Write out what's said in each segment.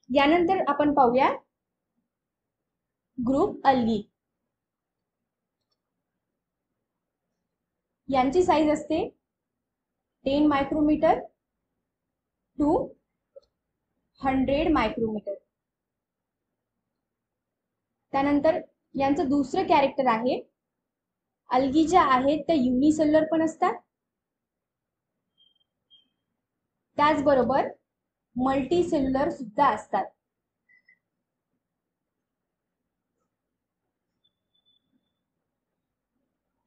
यानंतर आपण पाहूया ग्रुप अल्गी। यांची साईज असते 10 मायक्रोमीटर टू 100 मायक्रोमीटर। त्यानंतर यांचं दुसरं कॅरेक्टर आहे, अल्गी ज्या आहेत त्या युनिसेल्युलर पण असतात, त्याचबरोबर मल्टी सेल्युलर सुद्धा असतात।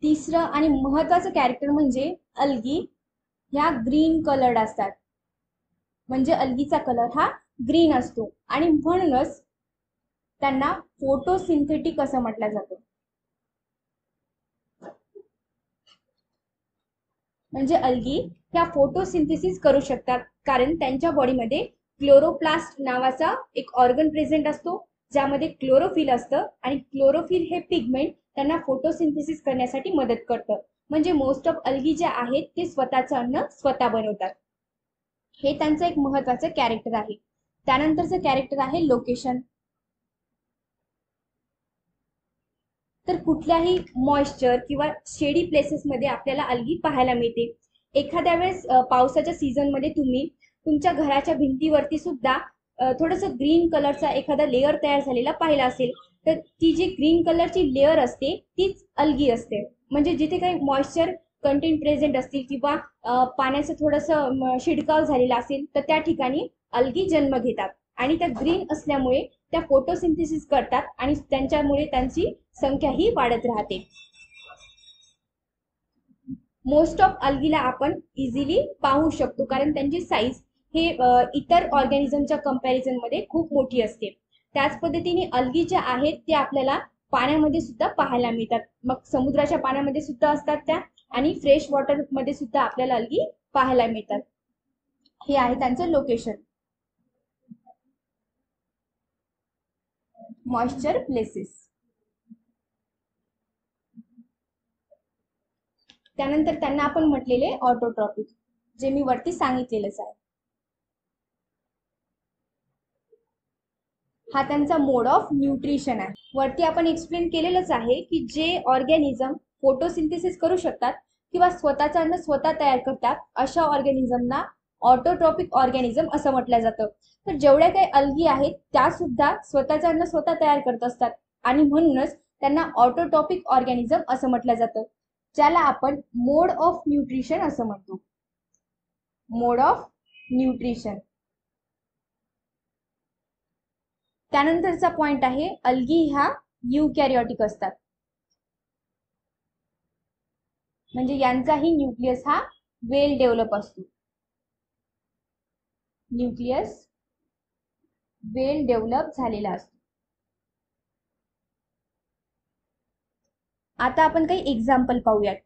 तिसरं आणि महत्त्वाचं कॅरेक्टर म्हणजे अल्गी ह्या ग्रीन कलर्ड असतात, म्हणजे अल्गीचा कलर हा ग्रीन असतो आणि म्हणूनच त्यांना फोटोसिंथेटिक असं म्हटलं जातं। म्हणजे अल्गी ह्या फोटोसिंथेसिस करू शकतात, कारण त्यांच्या बॉडीमध्ये क्लोरोप्लास्ट नावाचा एक ऑर्गन प्रेझेंट असतो, ज्यामध्ये क्लोरोफिल असतं आणि क्लोरोफिल हे पिगमेंट त्यांना फोटोसिंथेसिस करण्यासाठी मदत करतं। म्हणजे मोस्ट ऑफ अल्गी जे आहेत ते स्वतःचं अन्न स्वतः बनवतात। हे त्यांचं एक महत्त्वाचं कॅरेक्टर आहे। त्यानंतरचं कॅरेक्टर आहे लोकेशन। तर कुठल्याही मॉइश्चर किंवा शेडी प्लेसेस मध्ये आपल्याला अल्गी पाहायला मिळते। एखाद्या वेळेस पावसाच्या सीझन मध्ये तुम्ही तुमच्या घराच्या भिंतीवरती सुद्धा थोडंसं ग्रीन कलरचा एखादा लेअर तयार झालेला पाहिला असेल, तर ती जी ग्रीन कलरची लेअर असते तीच अल्गी असते। म्हणजे जिथे काही मॉइश्चर कंटेंट प्रेझेंट असतील किंवा पाण्याचं थोडंसं शिडकाव झालेला असेल, तर त्या ठिकाणी अल्गी जन्म घेतात आणि त्या ग्रीन असल्यामुळे त्या फोटोसिंथेसिस करतात आणि त्यांच्यामुळे त्यांची संख्या ही वाढत राहते। मोस्ट ऑफ अल्गीला आपण इझिली पाहू शकतो, कारण त्यांची साईज हे इतर ऑर्गॅनिझमच्या कंपॅरिझन मध्ये खूप मोठी असते। त्याच पद्धतीने अल्गी जे आहेत ते आपल्याला पाण्यामध्ये सुद्धा पाहायला मिळतात, मग समुद्राच्या पाण्यामध्ये सुद्धा असतात त्या, आणि फ्रेश वॉटर मध्ये सुद्धा आपल्याला अल्गी पाहायला मिळतात। हे आहे त्यांचं लोकेशन, मॉइश्चर प्लेसेस। त्यानंतर त्यांना आपण म्हटलेले ऑटोट्रॉपिक, जे मी वरती सांगितलेलंच आहे। हा त्यांचा मोड ऑफ न्यूट्रिशन आहे। वरती आपण एक्सप्लेन केलेलंच आहे की जे ऑर्गॅनिझम फोटोसिंथेसिस करू शकतात किंवा स्वतःचं अन्न स्वतः तयार करतात, अशा ऑर्गॅनिझमना ऑटोट्रॉपिक ऑर्गॅनिझम असं म्हटलं जातं। तर जेवढ्या काही अल्गी आहेत त्या सुद्धा स्वतःचं अन्न स्वतः तयार करत असतात आणि म्हणूनच त्यांना ऑटोट्रॉपिक ऑर्गॅनिझम असं म्हटलं जातं, ज्याला आपण मोड ऑफ न्यूट्रिशन असं म्हणतो। मोड ऑफ न्यूट्रिशन। त्यानंतरचा पॉइंट आहे, अल्गी ह्या युकॅरियोटिक असतात, म्हणजे यांचाही न्यूक्लियस हा वेल डेव्हलप असतो। न्यूक्लियस वेल डेव्हलप झालेला असतो। आता आपण काही एक्झाम्पल पाहूयात,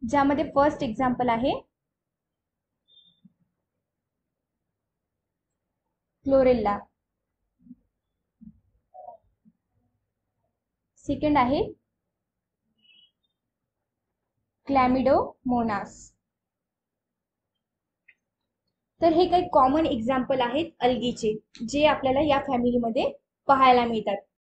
ज्यामध्ये फर्स्ट एक्झाम्पल आहे क्लोरेल्ला, सेकंड आहे क्लॅमिडोमोनास। तर हे काही कॉमन एक्झाम्पल आहेत अल्गीचे, जे आपल्याला या फॅमिलीमध्ये पाहायला मिळतात।